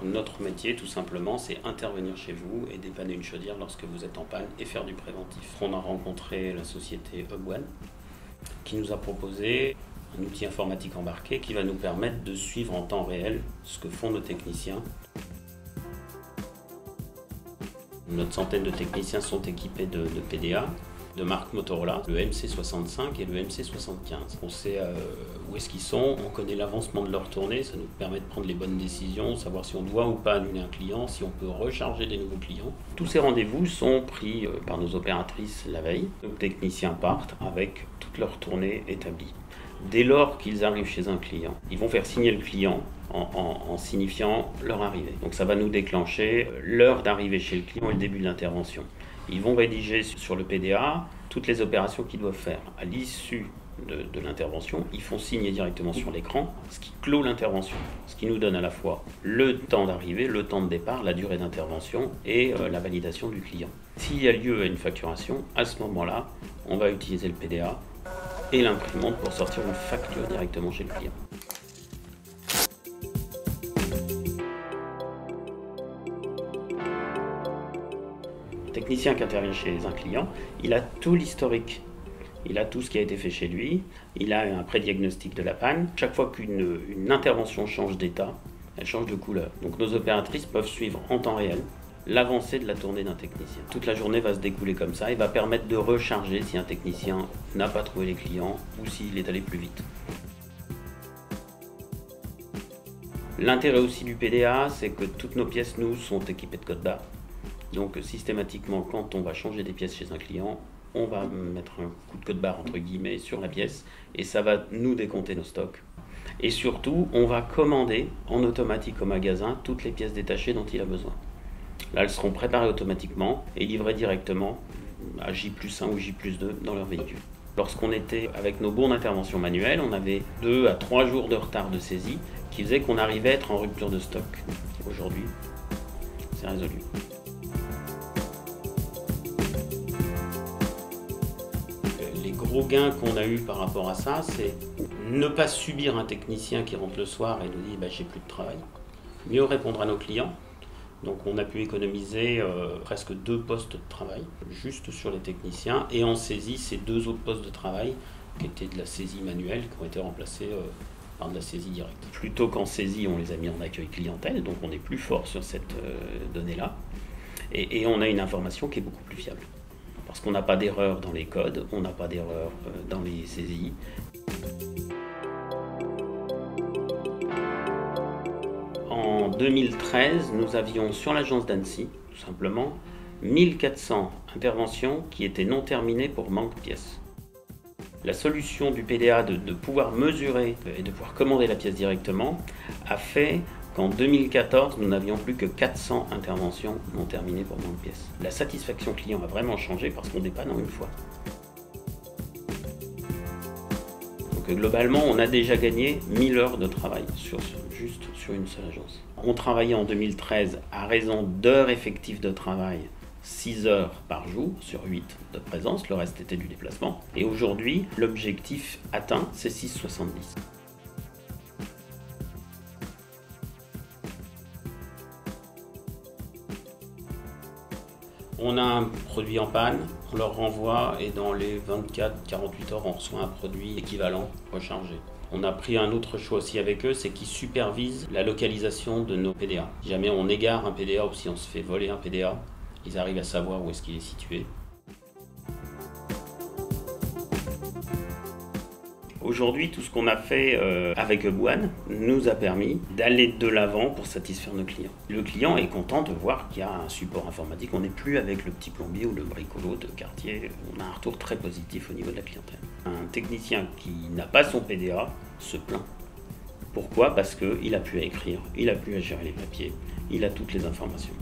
Notre métier, tout simplement, c'est intervenir chez vous et dépanner une chaudière lorsque vous êtes en panne et faire du préventif. On a rencontré la société Hubone qui nous a proposé un outil informatique embarqué qui va nous permettre de suivre en temps réel ce que font nos techniciens. Notre centaine de techniciens sont équipés de PDA, de marque Motorola, le MC65 et le MC75. On sait où est-ce qu'ils sont, on connaît l'avancement de leur tournée, ça nous permet de prendre les bonnes décisions, savoir si on doit ou pas annuler un client, si on peut recharger des nouveaux clients. Tous ces rendez-vous sont pris par nos opératrices la veille. Nos techniciens partent avec toute leur tournée établie. Dès lors qu'ils arrivent chez un client, ils vont faire signer le client en signifiant leur arrivée. Donc ça va nous déclencher l'heure d'arrivée chez le client et le début de l'intervention. Ils vont rédiger sur le PDA toutes les opérations qu'ils doivent faire. À l'issue de l'intervention, ils font signer directement sur l'écran ce qui clôt l'intervention, ce qui nous donne à la fois le temps d'arrivée, le temps de départ, la durée d'intervention et la validation du client. S'il y a lieu à une facturation, à ce moment-là, on va utiliser le PDA et l'imprimante pour sortir une facture directement chez le client. Le technicien qui intervient chez un client, il a tout l'historique. Il a tout ce qui a été fait chez lui, il a un pré-diagnostic de la panne. Chaque fois qu'une intervention change d'état, elle change de couleur. Donc nos opératrices peuvent suivre en temps réel l'avancée de la tournée d'un technicien. Toute la journée va se découler comme ça et va permettre de recharger si un technicien n'a pas trouvé les clients ou s'il est allé plus vite. L'intérêt aussi du PDA, c'est que toutes nos pièces, nous, sont équipées de code barre. Donc systématiquement, quand on va changer des pièces chez un client, on va mettre un coup de code barre entre guillemets sur la pièce et ça va nous décompter nos stocks. Et surtout, on va commander en automatique au magasin toutes les pièces détachées dont il a besoin. Là, elles seront préparées automatiquement et livrées directement à J+1 ou J+2 dans leur véhicule. Lorsqu'on était avec nos bons d'intervention manuelle, on avait 2 à 3 jours de retard de saisie qui faisait qu'on arrivait à être en rupture de stock. Aujourd'hui, c'est résolu. Les gros gains qu'on a eu par rapport à ça, c'est ne pas subir un technicien qui rentre le soir et nous dit j'ai plus de travail. Mieux répondre à nos clients. Donc on a pu économiser presque 2 postes de travail juste sur les techniciens et en saisie ces 2 autres postes de travail qui étaient de la saisie manuelle qui ont été remplacés par de la saisie directe. Plutôt qu'en saisie, on les a mis en accueil clientèle, donc on est plus fort sur cette donnée-là et on a une information qui est beaucoup plus fiable. Parce qu'on n'a pas d'erreur dans les codes, on n'a pas d'erreur dans les saisies. En 2013, nous avions sur l'agence d'Annecy, tout simplement, 1400 interventions qui étaient non terminées pour manque de pièces. La solution du PDA de pouvoir mesurer et de pouvoir commander la pièce directement a fait qu'en 2014, nous n'avions plus que 400 interventions non terminées pour manque de pièces. La satisfaction client a vraiment changé parce qu'on dépanne en une fois. Donc globalement, on a déjà gagné 1000 heures de travail juste sur une seule agence. On travaillait en 2013 à raison d'heures effectives de travail, 6 heures par jour sur 8 de présence, le reste était du déplacement. Et aujourd'hui, l'objectif atteint, c'est 6,70. On a un produit en panne, on leur renvoie et dans les 24-48 heures, on reçoit un produit équivalent rechargé. On a pris un autre choix aussi avec eux, c'est qu'ils supervisent la localisation de nos PDA. Si jamais on égare un PDA ou si on se fait voler un PDA, ils arrivent à savoir où est-ce qu'il est situé. Aujourd'hui, tout ce qu'on a fait avec Hubone nous a permis d'aller de l'avant pour satisfaire nos clients. Le client est content de voir qu'il y a un support informatique. On n'est plus avec le petit plombier ou le bricolo de quartier. On a un retour très positif au niveau de la clientèle. Un technicien qui n'a pas son PDA se plaint. Pourquoi? Parce qu'il a pu à écrire, il a pu à gérer les papiers, il a toutes les informations.